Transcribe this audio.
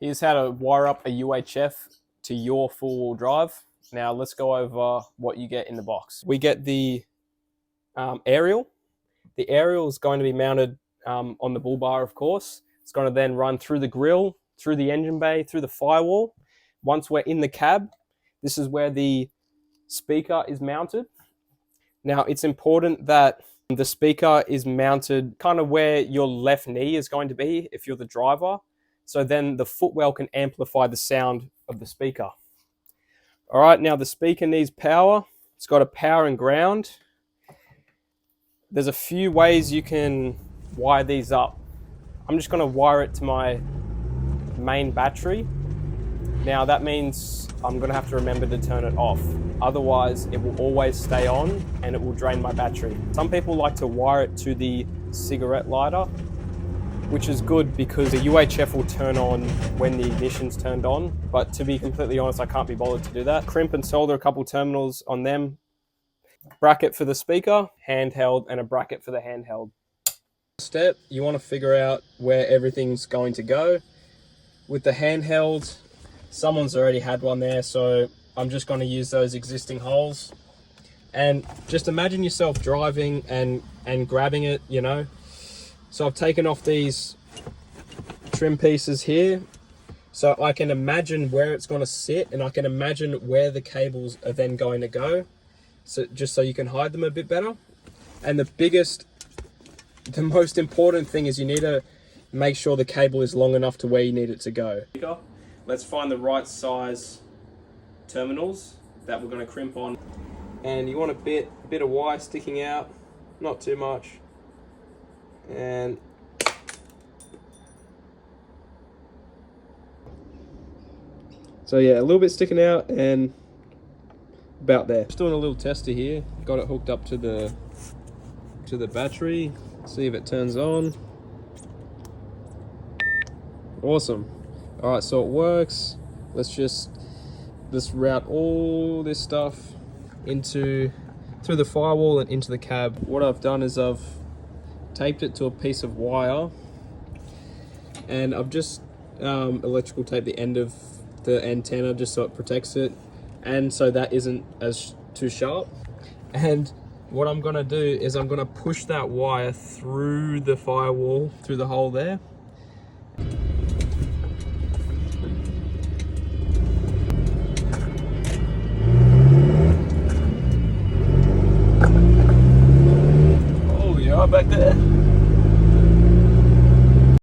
Here's how to wire up a UHF to your four-wheel drive. Now let's go over what you get in the box. We get the aerial. The aerial is going to be mounted on the bull bar, of course. It's going to then run through the grille, through the engine bay, through the firewall. Once we're in the cab, this is where the speaker is mounted. Now it's important that the speaker is mounted kind of where your left knee is going to be if you're the driver. So then the footwell can amplify the sound of the speaker. All right, now the speaker needs power. It's got a power and ground. There's a few ways you can wire these up. I'm just going to wire it to my main battery. Now that means I'm going to have to remember to turn it off. Otherwise, it will always stay on and it will drain my battery. Some people like to wire it to the cigarette lighter, which is good because the UHF will turn on when the ignition's turned on. But to be completely honest, I can't be bothered to do that. Crimp and solder a couple terminals on them. Bracket for the speaker, handheld, and a bracket for the handheld. Step, you want to figure out where everything's going to go. With the handheld, someone's already had one there, so I'm just going to use those existing holes. And just imagine yourself driving and grabbing it, you know. So I've taken off these trim pieces here, so I can imagine where it's going to sit, and I can imagine where the cables are then going to go. So just so you can hide them a bit better. And the most important thing is you need to make sure the cable is long enough to where you need it to go. Let's find the right size terminals that we're going to crimp on. And you want a bit of wire sticking out, not too much. And so yeah, a little bit sticking out and about there. Just doing a little tester here. Got it hooked up to the battery. See if it turns on. Awesome. All right, so it works. Let's route all this stuff through the firewall and into the cab. What I've done is I've taped it to a piece of wire, and I've just electrical taped the end of the antenna just so it protects it, and so that isn't as too sharp. And what I'm gonna do is I'm gonna push that wire through the firewall, through the hole there. Oh, you are back there.